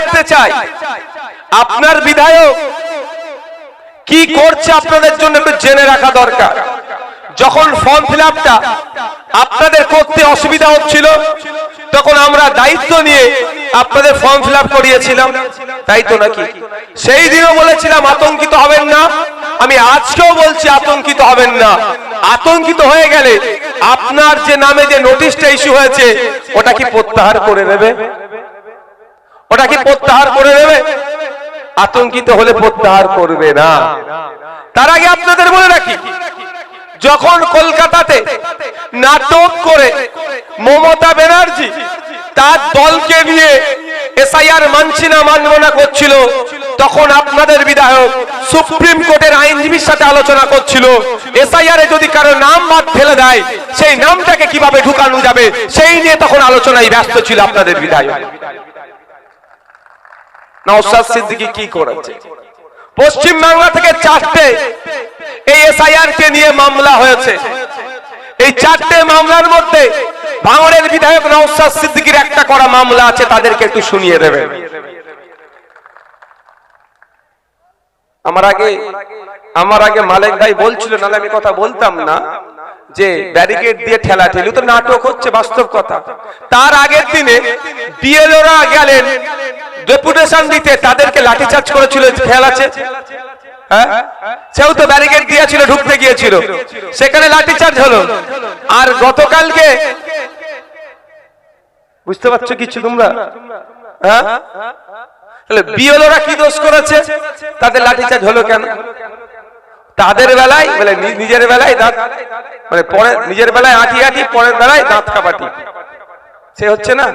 রাখতে চাই, আপনার বিধায়ক কি করছে আপনাদের জন্য একটু জেনে রাখা দরকার। যখন ফর্ম ফিল আপটা আপনাদের করতে অসুবিধা হচ্ছিল, তখন আমরা দায়িত্ব নিয়ে আপনাদের ফর্ম ফিল আপ করিয়েছিলাম, তাই তো নাকি? সেই দিনও বলেছিলাম আতঙ্কিত হবেন না, আমি আজকেও বলছি আতঙ্কিত হবেন না। আতঙ্কিত হয়ে গেলে আপনার যে নামে যে নোটিশটা ইস্যু হয়েছে ওটা কি প্রত্যাহার করে নেবে? ওটা কি প্রত্যাহার করে নেবে? আতঙ্কিত হলে প্রত্যাহার করবে না। তার আগে আপনাদের বলে রাখি, যখন কলকাতাতে নাটক করে মমতা ব্যানার্জি তার দলকে নিয়ে এসআইআর মানছি না মানব না করছিল, তখন আপনাদের বিধায়ক সুপ্রিম কোর্টের আইনজীবীর সাথে আলোচনা করছিল এসআইআর এ যদি কারো নাম বাদ ফেলে দেয় সেই নামটাকে কিভাবে ঢুকানো যাবে, সেই নিয়ে তখন আলোচনায় ব্যস্ত ছিল আপনাদের বিধায়ক। নওশাদ সিদ্দিকী কি করেছে? পশ্চিম বাংলা থেকে 4টে এই এসআইআর কে নিয়ে মামলা হয়েছে। এই 4টে মামলার মধ্যে ভাঙড়ের বিধায়ক নওশাদ সিদ্দিকীর একটা করা মামলা আছে, তাদেরকে একটু শুনিয়ে দেবেন। আমার আগে মালিক ভাই বলছিল, নাহলে আমি কথা বলতাম না, যে ব্যারিকেড দিয়ে ঠেলাঠেলি তো নাটক হচ্ছে, বাস্তব কথা। তার আগের দিনে বিএলওরা গেলেন ডেপুটেশন দিতে, তাদেরকে লাঠিচার্জ করেছিল, খেয়াল আছে? হ্যাঁ, সেও তো ব্যারিকেড দিয়েছিল, ঢুকতে গিয়েছিল, সেখানে লাঠিচার্জ হলো। আর গতকালকে বুঝতে পারছো কিছু তোমরা? হ্যাঁ, তাহলে বিএলওরা কি দোষ করেছে? তাদের লাঠিচার্জ হলো কেন? তাদের বেলায় মানে নিজের বেলায় দাঁত, মানে পরে নিজের বেলায় আঁটি আঁটি, পরের বেলায় দাঁত কাপাটি, সে হচ্ছে না,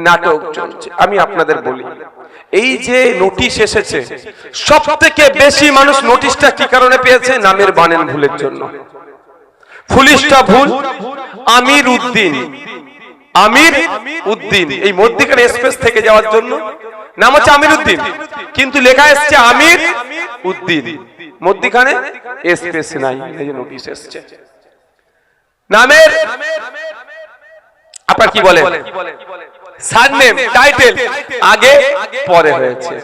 নাটক চলছে। আমি আপনাদের বলি, এই যে নোটিশ এসেছে, সব থেকে বেশি মানুষ নোটিশটা কি কারণে পেয়েছে? নামের বানান ভুলের জন্য। পুলিশটা ভুল, আমির উদ্দিন, আমির উদ্দিন, এই মধ্যখানে স্পেস থেকে যাওয়ার জন্য নাম হচ্ছে আমির উদ্দিন, কিন্তু লেখা এসছে আমির উদ্দিন, মধ্যখানে স্পেস নাই, এই যে নোটিশ এসছে। নামের আপনার কি বলে সারনেম, টাইটেল আগে পরে হয়েছে,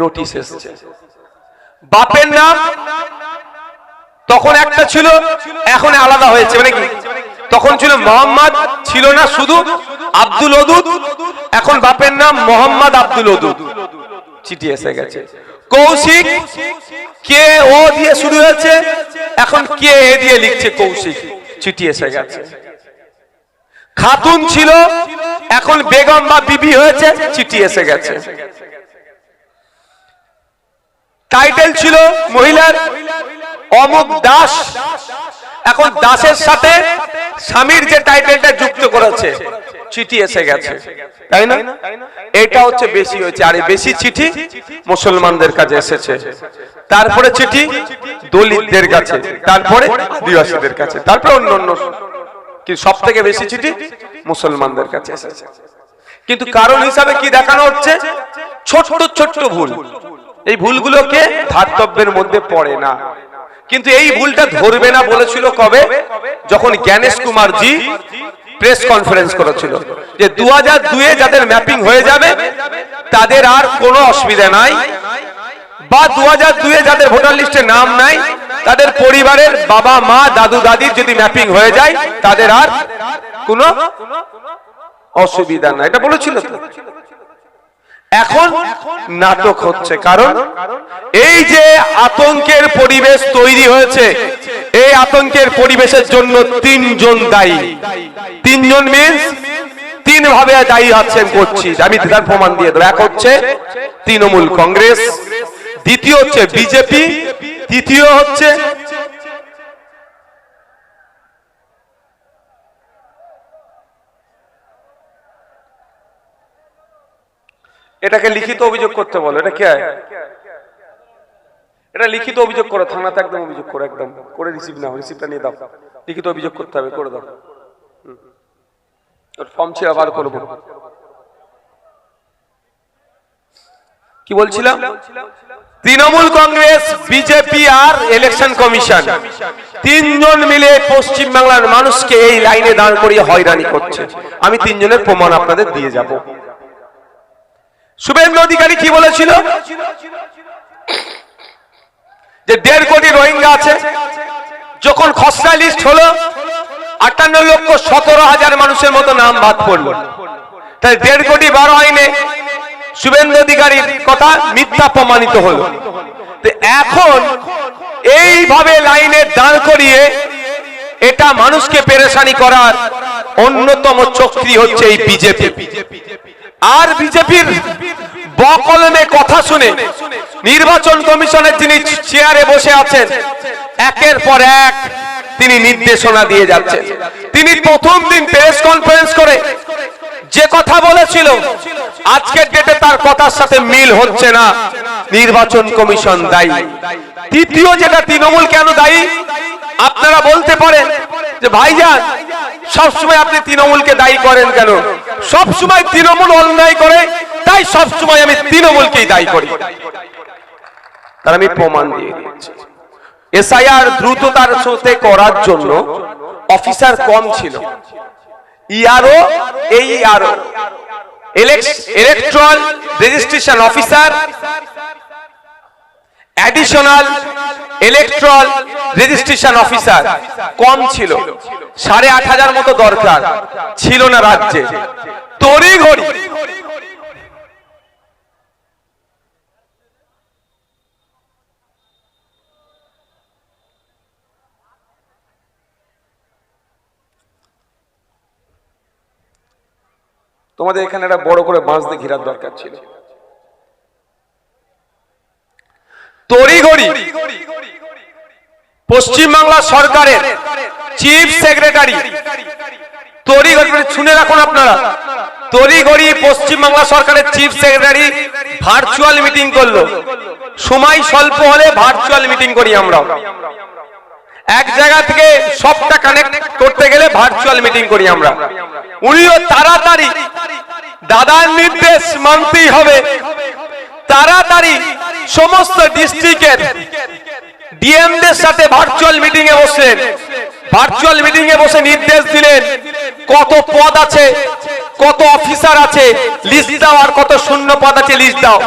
নোটিশ এসছে। বাপের নাম তখন একটা ছিল, এখন আলাদা হয়েছে, মানে কি? তখন ছিল মোহাম্মদ, ছিল না শুধু আব্দুল ওদুদ, এখন বাপের নাম মোহাম্মদ আব্দুল ওদুদ, চিঠি এসে গেছে। কৌশিক, কে ও দিয়ে শুরু হয়েছে, এখন কে এ দিয়ে লিখছে কৌশিক, চিঠি এসে গেছে। খাতুন ছিল, এখন বেগম বা বিবি হয়েছে, চিঠি এসে গেছে। টাইটেল ছিল মহিলার অমুক দাস, এখন দাসের সাথে স্বামীর যে টাইটেলটা যুক্ত করেছে, চিঠি এসে গেছে, তাই না? এটা হচ্ছে বেশি হয়েছে। আর বেশি চিঠি মুসলমানদের কাছে এসেছে, তারপরে চিঠি দলিতদের কাছে, তারপরে আদিবাসীদের কাছে, তারপরে অন্য অন্য, কিন্তু সব থেকে বেশি চিঠি মুসলমানদের কাছে এসেছে। কিন্তু কারণ হিসাবে কি দেখানো হচ্ছে? ছোট্ট ছোট্ট ভুল, এই ভুলগুলোকে ধার্তব্যের মধ্যে পড়ে না। কিন্তু এই ভুলটা ধরবে না বলেছিল কবে? যখন জ্ঞানেশ কুমার জি প্রেস কনফারেন্স করেছিল, যে 2002-এ যাদের ম্যাপিং হয়ে যাবে তাদের আর কোনো অসুবিধা নাই, বা 2002-এ যাদের ভোটার লিস্টে নাম নাই তাদের পরিবারের বাবা মা দাদু দাদির যদি ম্যাপিং হয়ে যায় তাদের আর কোনো অসুবিধা নাই, এটা বলেছিল তো। এখন নাটক হচ্ছে, কারণ এই যে আতঙ্কের পরিবেশ তৈরি হয়েছে, এই আতঙ্কের পরিবেশের জন্য 3 জন দায়ী। 3 জন মিন্স 3 ভাবে দায়ী আছেন করছি, আমি তার প্রমাণ দিয়ে দেব। এক হচ্ছে তৃণমূল কংগ্রেস, দ্বিতীয় হচ্ছে বিজেপি, তৃতীয় হচ্ছে এটাকে লিখিত অভিযোগ করতে বলো। এটা কে? এটা লিখিত অভিযোগ করো, থানাতে একদম অভিযোগ করো, একদম করে রিসিভ নাও, রিসিভটা নিয়ে দাও, লিখিত অভিযোগ করতে হবে, করে দাও। ফর্ম ছিল আবার করবো। কি বলছিলাম? তৃণমূল কংগ্রেস, বিজেপি আর ইলেকশন কমিশন 3 জন মিলে পশ্চিম বাংলার মানুষকে এই লাইনে দাঁড় করিয়ে হয়রানি করছে। আমি 3 জনের প্রমাণ আপনাদের দিয়ে যাব। শুভেন্দু অধিকারী কি বলেছিল যে 1.5 কোটি রোহিঙ্গা আছে। যখন খসড়া লিস্ট হলো 58,17,000 মানুষের মতো নাম বাদ পড়লো। তাই 1.5 কোটি 12 আইনে শুভেন্দু অধিকারীর কথা মিথ্যা প্রমাণিত হলো। এখন এইভাবে লাইনে দাঁড় করিয়ে এটা মানুষকে পেরেশানি করার অন্যতম চক্রী হচ্ছে এই বিজেপি। আর বিজেপির বকলমে কথা শুনে নির্বাচন কমিশনের যিনি চেয়ারে বসে আছেন একের পর এক তিনি নির্দেশনা দিয়ে যাচ্ছেন। তিনি প্রথম দিন প্রেস কনফারেন্স করে যে কথা বলেছিল আজকের ডেটে তার কথার সাথে মিল হচ্ছে না, নির্বাচন কমিশন দায়ী। তৃতীয় যেটা তৃণমূল কেন দায়ী আপনারা বলতে পারেন যে ভাইজান সবসময় আপনি তৃণমূলকে দায়ী করেন কেন? সবসময় তৃণমূল অন্যায় করে, তাই সবসময় আমি তৃণমূলকেই দায়ী করি। তার আমি প্রমাণ দিয়ে দিচ্ছি। এসআইআর দ্রুততার সাথে করার জন্য অফিসার কম ছিল। ERO AERO electoral registration officer, additional electoral registration officer কম ছিল। 8,500 মতো দরকার ছিল না রাজ্যে। তড়িঘড়ি তোমাদের এখানে একটা বড় করে বাঁশ দিয়ে ঘেরার দরকার ছিল। তড়িঘড়ি পশ্চিমবাংলা সরকারের চিফ সেক্রেটারি তড়িঘড়ি, শুনে রাখুন আপনারা, তড়িঘড়ি পশ্চিমবাংলা সরকারের চিফ সেক্রেটারি ভার্চুয়াল মিটিং করলো। সময় স্বল্প হলে ভার্চুয়াল মিটিং করি আমরা। এক জায়গা থেকে সবটা কানেক্ট করতে গেলে ভার্চুয়াল মিটিং করি আমরা। উনিও তাড়াতাড়ি, দাদার নির্দেশ মানতেই হবে, তাড়াতাড়ি সমস্ত ডিস্ট্রিক্টের ডিএমদের সাথে ভার্চুয়াল মিটিং এ বসলেন। ভার্চুয়াল মিটিং এ বসে নির্দেশ দিলেন কত পদ আছে, কত অফিসার আছে লিস্ট দাও, আর কত শূন্য পদ আছে লিস্ট দাও।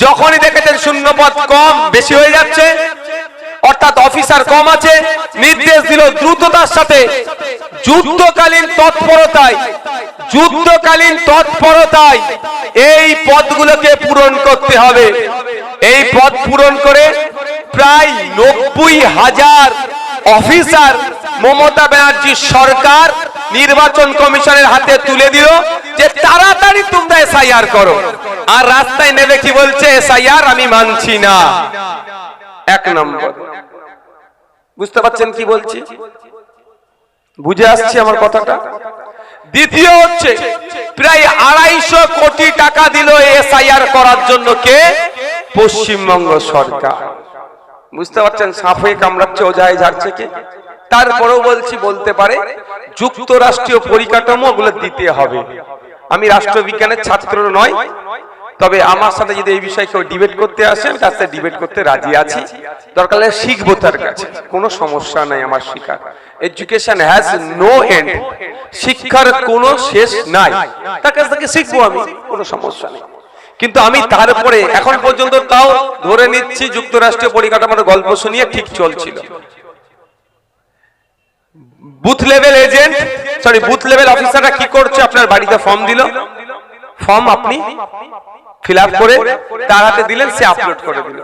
যখনই দেখেছেন শূন্য পদ কম বেশি হয়ে যাচ্ছে, অর্থাৎ অফিসার কম আছে, নির্দেশ দিল দ্রুততার সাথে যুদ্ধকালীন তৎপরতায় এই পদগুলোকে পূরণ করতে হবে। এই পদ পূরণ করে প্রায় 90,000 অফিসার মমতা ব্যানার্জি সরকার নির্বাচন কমিশনের হাতে তুলে দিল যে তাড়াতাড়ি তোমরা এসআইআর করো। আর রাস্তায় নেমে কি বলছে? এসআইআর আমি মানছি না। এক নম্বর, বুঝতে পারছেন কি বলছি? বুঝে আসছে আমার কথাটা? দ্বিতীয় হচ্ছে প্রায় 250 কোটি টাকা দিল এসআইআর করার জন্য কে? পশ্চিমবঙ্গ সরকার। বুঝতে পারছেন সাপ হয়ে কামড়াচ্ছে, ওজায় ঝাড়ছে কে? তারপরেও বলছি, বলতে পারে যুক্তরাষ্ট্রীয় পরিকাঠামো ওগুলো দিতে হবে। আমি রাষ্ট্রবিজ্ঞানের ছাত্র নয়, তবে আমার সাথে যদি এই বিষয়ে কেউ ডিবেট করতে আসে আমি তার সাথে ডিবেট করতে রাজি আছি। দরকার হলে শিখবো তার কাছে, কোনো সমস্যা নাই আমার শিখার। এডুকেশন হ্যাজ নো এন্ড, শিক্ষার কোনো শেষ নাই। তার কাছ থেকে শিখবো আমি, কোনো সমস্যা নেই। কিন্তু আমি তারপরে এখন পর্যন্ত তাও ধরে নিচ্ছি যুক্তরাষ্ট্রীয় পরিকাঠামোর গল্প শুনিয়ে ঠিক চলছিল। Booth level agent, sorry booth level অফিসাররা কি করছে? আপনার বাড়িতে ফর্ম দিল, ফর্ম আপনি ফিল আপ করে তার হাতে দিলেন, সে আপলোড করে দিল।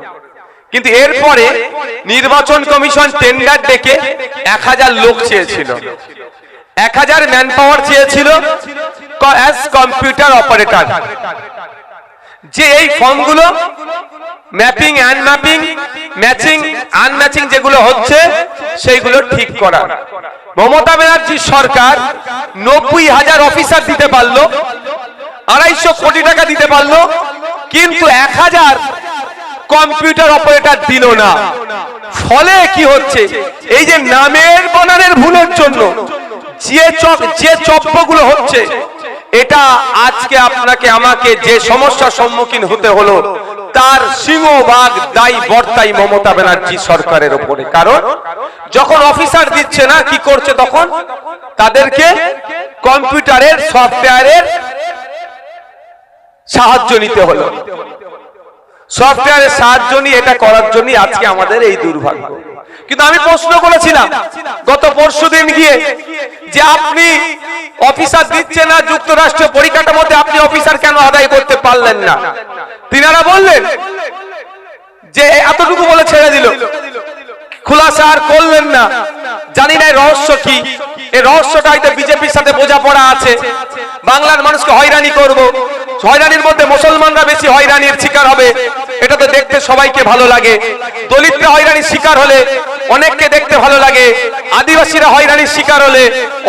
কিন্তু এরপরে নির্বাচন কমিশন টেন্ডার ডেকে 1000 লোক চেয়েছিল, 1000 ম্যান পাওয়ার চেয়েছিল অ্যাজ কম্পিউটার অপারেটর, যে এই ফর্মগুলো ম্যাপিং, আনম্যাপিং, ম্যাচিং, আনম্যাচিং যেগুলো হচ্ছে সেইগুলো ঠিক করা। মমতা ব্যানার্জি সরকার 90,000 অফিসার দিতে পারলো, 250 কোটি টাকা দিতে পারলো, কিন্তু 1000 কম্পিউটার অপারেটর দিল না। ফলে কি হচ্ছে? এই যে নামের বানানের ভুলের জন্য যে চপ্পগুলো হচ্ছে, এটা আজকে আপনাকে আমাকে যে সমস্যার সম্মুখীন হতে হলো তার সিংহভাগ দায়ী বর্তাই মমতা ব্যানার্জি সরকারের উপরে। কারণ যখন অফিসার দিচ্ছে না, কি করছে? তখন তাদেরকে কম্পিউটারের সফটওয়্যারের সাহায্য নিতে হলো। সফটওয়্যারের সাহায্য নিয়ে এটা করার জন্য আজকে আমাদের এই দুর্ভাগ্য। কিন্তু আমি প্রশ্ন করেছিলাম গত পরশুদিন গিয়ে যে আপনি অফিসার দিচ্ছে না যুক্তরাষ্ট্রীয় পরিকাঠামোতে, আপনি অফিসার কেন আদায় করতে পারলেন না? তিনারা বললেন যে এতটুকু বলে ছেড়ে দিল, খুলাসা আর করলেন না। জানি না রহস্য কি। এই রহস্যটা হয়তো বিজেপির সাথে বোঝাপড়া আছে। বাংলার মানুষকে হয়রানি করব, হয়রানির মধ্যে মুসলমানরা বেশি হয়রানির শিকার হবে, এটা তো দেখতে সবাইকে ভালো লাগে। দলিতরা হয়রানির শিকার হলে অনেককে দেখতে ভালো লাগে, আদিবাসীরা হয়রানির শিকার হলে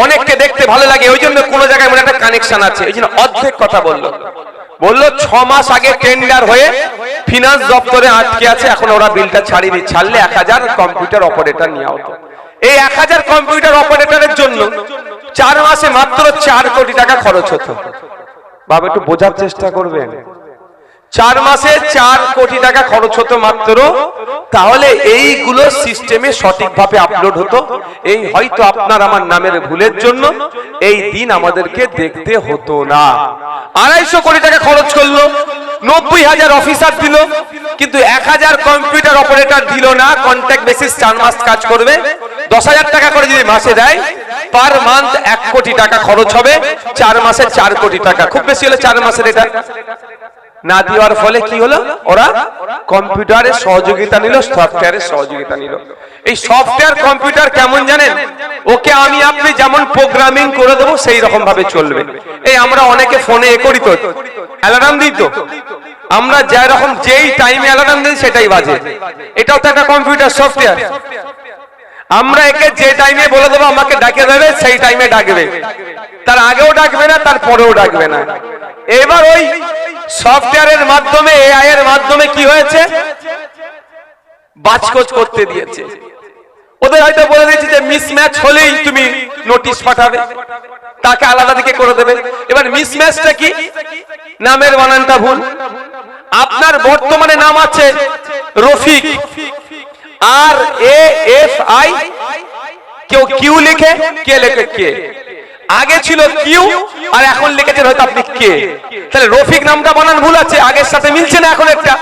অনেককে দেখতে ভালো লাগে। ওই জন্য কোনো জায়গায় মনে একটা কানেকশন আছে। এই জন্য অর্ধেক কথা বললো 6 মাস আগে টেন্ডার হয়ে ফিনান্স দপ্তরে আটকে আছে, এখন ওরা বিলটা ছাড়িয়ে ছাড়লে 1000 কম্পিউটার অপারেটর নিয়ে হতো। এই 1000 কম্পিউটার অপারেটরের জন্য 4 মাসে মাত্র 4 কোটি টাকা খরচ হতো। বাবা একটু বোঝার চেষ্টা করবেন, 4 মাসে 4 কোটি টাকা খরচ হতো মাত্র। তাহলে এইগুলো সিস্টেমে সঠিকভাবে আপলোড হতো। এই হয়তো আপনার আমার নামের ভুলের জন্য এই দিন আমাদেরকে দেখতে হতো না। 250 কোটি টাকা খরচ করলো, 90,000 অফিসার দিল, কিন্তু 1000 কম্পিউটার অপারেটর দিল না। কন্ট্রাক্ট বেসিস 4 মাস কাজ করবে, 10,000 টাকা করে যদি মাসে দেয়, পার মান্থ 1 কোটি টাকা খরচ হবে। 4 মাসে 4 কোটি টাকা, খুব বেশি হলে 4 মাসের। এটা না দেওয়ার ফলে কি হলো, ওরা কম্পিউটারের সহযোগিতা নিল, সফটওয়্যারের সহযোগিতা নিল। এই সফটওয়্যার কম্পিউটার কেমন জানেন? ওকে আমি আপনি যেমন প্রোগ্রামিং করে দেবো সেই রকম ভাবে চলবে। এই আমরা অনেকে ফোনে করি তো, অ্যালার্ম দিই তো, আমরা যেরকম যেই টাইমে অ্যালার্ম দিই সেটাই বাজে। এটাও তো একটা কম্পিউটার সফটওয়্যার। আমরা একে যে টাইমে বলে দেবো আমাকে ডাকে দেবে, সেই টাইমে ডাকবে, তার আগেও ডাকবে না, তার পরেও ডাকবে না। এবার ওই সফটওয়্যারের মাধ্যমে, এআই এর মাধ্যমে কি হয়েছে, বাজকোচ করতে দিয়েছে। ওদের হয়তো বলে দিয়েছে যে মিসম্যাচ হলেই তুমি নোটিশ পাঠাবে, তাকে আলাদা দিকে করে দেবে। এবার মিসম্যাচটা কি, নামের বানানটা ভুল। আপনার বর্তমানে নাম আছে রফিক, RAFI, কেউ কিউ লিখে, কে লিখে কে। আগে ছিল কিউ আর এখন লিখেছেন হয়তো আপনি কে। তাহলে রফিক নামটা বানান ভুল আছে, আগের সাথে মিলছে না। এখন একটা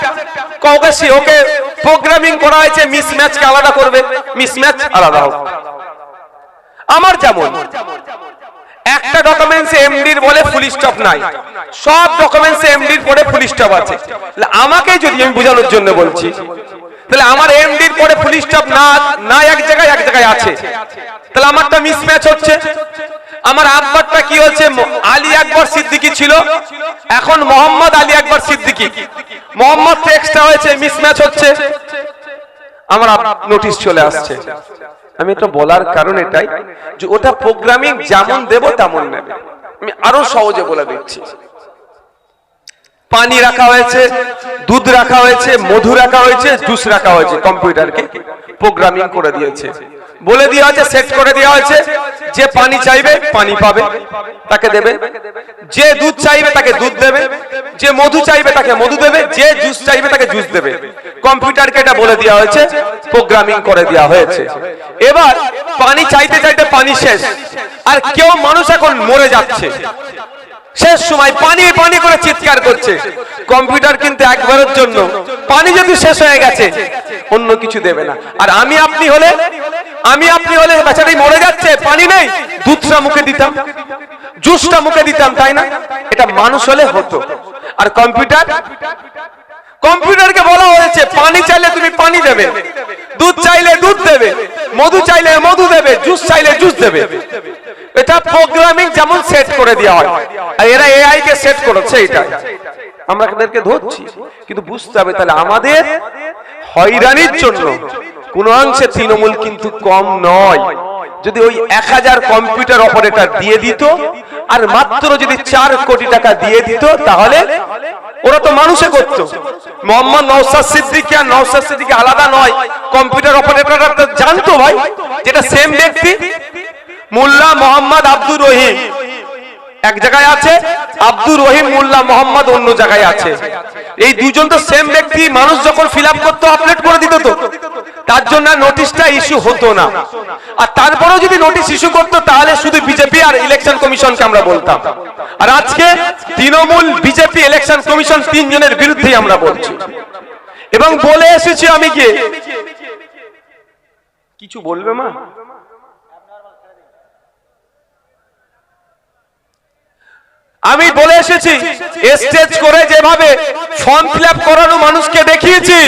ওকে প্রোগ্রামিং করা হয়েছে মিসম্যাচকে আলাদা করবে, মিসম্যাচ আলাদা হোক। আমার যেমন একটা ডকুমেন্টসে এমডির বলে ফুল স্টপ নাই, সব ডকুমেন্টসে এমডির পরে ফুল স্টপ আছে। আমাকে যদি আমি বোঝানোর জন্য বলছি, তাহলে আমার এমডির পরে ফুল স্টপ না এক জায়গায় আছে, তাহলে আমারটা মিসম্যাচ হচ্ছে। আমার আব্বারটা কি হচ্ছে, আলী আকবর সিদ্দিকী ছিল, এখন মোহাম্মদ আলী আকবর সিদ্দিকী, মোহাম্মদ টেক্সটটা হয়েছে, মিসম্যাচ হচ্ছে। আমার নোটিশ চলে আসছে। আমি এটা বলার কারণ এটাই যে ওটা প্রোগ্রামিং যেমন দেব তেমন নেবে। আমি আরো সহজে বলে দিচ্ছি। পানি রাখা হয়েছে, দুধ রাখা হয়েছে, মধু রাখা হয়েছে, জুস রাখা হয়েছে, কম্পিউটারকে প্রোগ্রামিং করে দিয়েছে, বলে দেওয়া হয়েছে, সেট করে দেওয়া হয়েছে, যে পানি চাইবে পানি পাবে, তাকে দেবে, যে দুধ চাইবে তাকে দুধ দেবে, যে মধু চাইবে তাকে মধু দেবে, যে জুস চাইবে তাকে জুস দেবে। কম্পিউটারকে এটা বলে দেওয়া হয়েছে, প্রোগ্রামিং করে দেওয়া হয়েছে। এবার পানি চাইতে চাইতে পানি শেষ, আর কেউ মানুষ এখন মরে যাচ্ছে, শেষ সময় পানি পানি করে চিৎকার করছে। কম্পিউটার কিন্তু একবারের জন্য পানি যদি শেষ হয়ে গেছে অন্য কিছু দেবে না। আর আমি আপনি হলে বেচারি মরে যাচ্ছে, পানি নেই, দুধটা মুখে দিতাম, জুসটা মুখে দিতাম, তাই না? এটা মানুষ হলে হতো। আর কম্পিউটারকে বলা হয়েছে পানি চাইলে তুমি পানি দেবে, দুধ চাইলে দুধ দেবে, মধু চাইলে মধু দেবে, জুস চাইলে জুস দেবে। এটা প্রোগ্রামিং যেমন সেট করে দেওয়া হয়, আর এরা এআই কে সেট করেছে। এটা আমরা এদেরকে ধরছি, কিন্তু বুঝতে হবে তাহলে আমাদের হয়রানির জন্য কোন অংশে তৃণমূল কিন্তু কম নয়। যদি ওই 1000 কম্পিউটার অপারেটর দিয়ে দিত আর মাত্র যদি 4 কোটি টাকা দিয়ে দিত, তাহলে ওরা তো মানুষে করত। মোহাম্মদ নওশাদ সিদ্দিকী আর নওশাদ সিদ্দিকী আলাদা নয়, কম্পিউটার অপারেটররা জানতো ভাই যেটা সেম ব্যক্তি। মোল্লা মোহাম্মদ আব্দুর রহিম এক জায়গায় আছে, আব্দুর রহিম মোল্লা মোহাম্মদ অন্য জায়গায় আছে। এই দুজন তো সেম ব্যক্তি। মানুষ যখন ফিল আপ করতো আপলোড করে দিত, তো তার জন্য নোটিশটা ইস্যু হতো না। আর তারপরেও যদি নোটিশ ইস্যু করতো তাহলে শুধু বিজেপি আর ইলেকশন কমিশনকে আমরা বলতাম। আর আজকে তৃণমূল, বিজেপি, ইলেকশন কমিশন তিনজনের বিরুদ্ধেই আমরা বলছি এবং বলে এসেছি। আমি কি কিছু বলবে মা? আমি বলে এসেছি, স্টেজ করে যেভাবে ফর্ম ফিল আপ করানো মানুষকে দেখিয়েছি,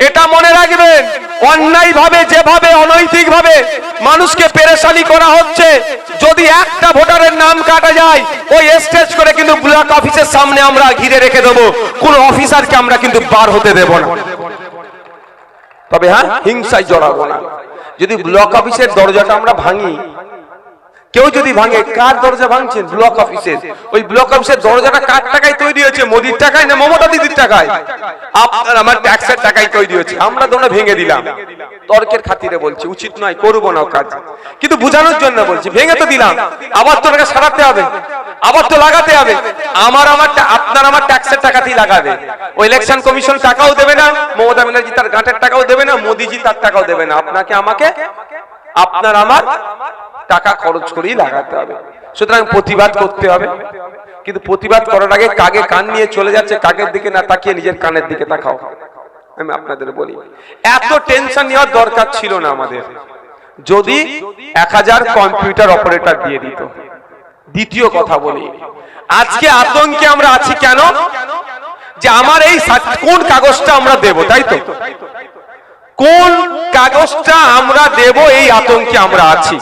এটা মনে রাখবেন, অন্যায় ভাবে যেভাবে অনৈতিক ভাবে মানুষকে পেরেশানি করা হচ্ছে, যদি একটা ভোটারের নাম কাটা যায় ওই স্টেজ করে কিন্তু ব্লক অফিসের সামনে আমরা ঘিরে রেখে দেবো, কোন অফিসারকে আমরা কিন্তু বার হতে দেব না। তবে হ্যাঁ, হিংসায় জড়াবো না। যদি ব্লক অফিসের দরজাটা আমরা ভাঙি, কেউ যদি ভাঙে, কার দরজা ভাঙছেন? ব্লক অফিসের। ওই ব্লক অফিসের দরজাটা কার টাকায় তৈরি হয়েছে? মোদির টাকায় না মমতা দিদির টাকায়? আপনার আমার ট্যাক্সের টাকায় তৈরি হয়েছে। আমরা দোনো ভেঙে দিলাম, তর্কের খাতিরে বলছি, উচিত নয়, করবো না কাজ, কিন্তু বুঝানোর জন্য বলছি। ভেঙে তো দিলাম, আবার তো টাকা সারাতে হবে, আবার তো লাগাতে হবে। আপনার আমার ট্যাক্সের টাকাতেই লাগাবে। ওই ইলেকশন কমিশন টাকাও দেবে না, মমতা ব্যানার্জি তার গাঁটের টাকাও দেবে না, মোদিজি তার টাকাও দেবে না। আপনাকে আমাকে, আপনার আমার টাকা খরচ করেই লাগাতে হবে। সুতরাং প্রতিবাদ করতে হবে, কিন্তু প্রতিবাদ করার আগে কাকে কান নিয়ে চলে যাচ্ছে, কাকের দিকে না তাকিয়ে নিজের কানের দিকে তাকাও। আমি আপনাদের বলি, এত টেনশন নেওয়ার দরকার ছিল না আমাদের, যদি 1000 কম্পিউটার অপারেটর দিয়ে দিত। দ্বিতীয় কথা বলি, আজকে আতঙ্কে আমরা আছি কেন? যে আমার এই কোন কাগজটা আমরা দেব, তাই তো, কোন কাগজটা আমরা দেব, এই আতঙ্কে আমরা আছি।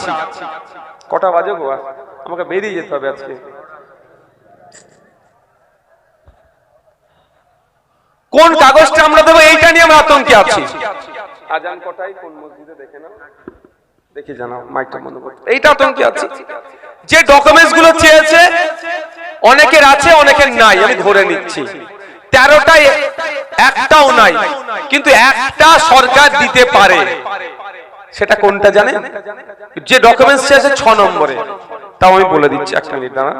কটা বাজে গো? আমাকে বেরিয়ে যেতে হবে আজকে। কোন কাগজটা আমরা দেবো, এইটা নিয়ে আমরা আতঙ্কে আছি। আজান কটায়, কোন মসজিদে দেখে না, দেখে জানাও, মাইকটা বন্ধ করতে। এইটা আতঙ্কে আছি। যে ডকুমেন্টস গুলো চেয়েছে, অনেকের আছে অনেকের নাই, আমি ধরে নিচ্ছি 13টায় একটাও নাই, কিন্তু একটা সরকার দিতে পারে। সেটা কোনটা জানেন? যে ডকুমেন্টস চেয়েছে 6 নম্বরে। তাও আমি বলে দিচ্ছি, একটা মিনিট দাঁড়ান।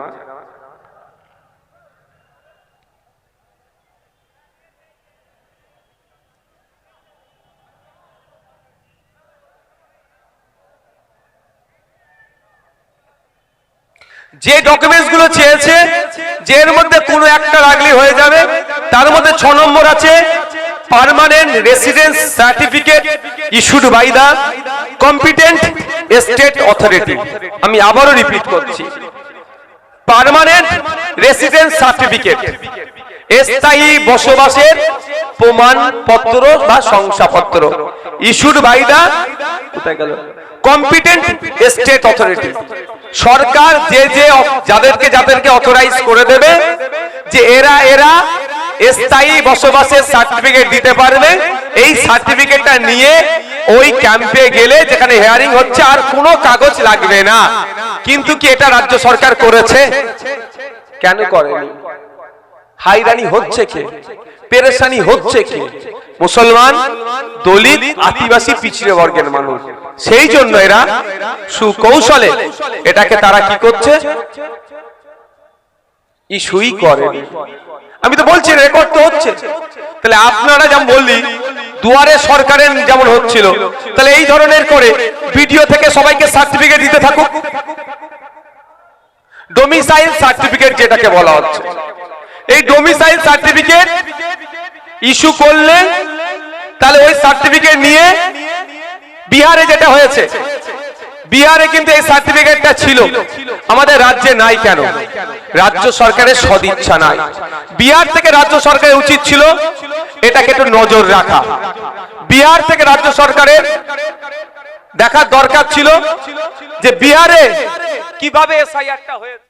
যে ডকুমেন্টস গুলো চেয়েছে, যে এর মধ্যে কোনো একটা রাখলে হয়ে যাবে, তার মধ্যে 6 নম্বর আছে, permanent residence certificate issued by the competent state authority. আমি আবারও রিপিট করছি, পার্মানেন্ট রেসিডেন্স সার্টিফিকেট, স্থায়ী বসবাসের প্রমাণপত্র বা শংসাপত্র, issued by the competent state authority. সরকার যাদেরকে অথরাইজ করে দেবে যে এরা স্থায়ী বসবাসের সার্টিফিকেট দিতে পারবে, এই সার্টিফিকেটটা নিয়ে ওই ক্যাম্পে গেলে, যেখানে হিয়ারিং হচ্ছে, আর কোনো কাগজ লাগবে না। কিন্তু কি এটা রাজ্য সরকার করেছে? কেন করেনি? হাইরানি হচ্ছে কে, পেরেশানি হচ্ছে কে? মুসলমান, দলিত, আদিবাসী, পিছিয়ে বর্গের মানুষ। সেই জন্য এরা সুকৌশলে এটাকে তারা কি করছে, ইস্যুই করেনি। আমি তো বলছি, রেকর্ড তো হচ্ছে। তাহলে আপনারা যেমন বললি দুয়ারে সরকারের যেমন হচ্ছিল, তাহলে এই ধরনের করে ভিডিও থেকে সবাইকে সার্টিফিকেট দিতে থাকুক। ডোমিসাইল সার্টিফিকেট যেটাকে বলা হচ্ছে, এই ডোমিসাইল সার্টিফিকেট ইস্যু করলে, তাহলে ওই সার্টিফিকেট নিয়ে বিহারে যেটা হয়েছে, বিহারে কিন্তু এই সার্টিফিকেটটা ছিল, আমাদের রাজ্যে নাই কেন? রাজ্য সরকারের সদিচ্ছা নাই। বিহার থেকে রাজ্য সরকারের উচিত ছিল এটাকে একটু নজর রাখা। বিহার থেকে রাজ্য সরকারের দেখার দরকার ছিল যে বিহারে কিভাবে এসআইআরটা হয়েছে।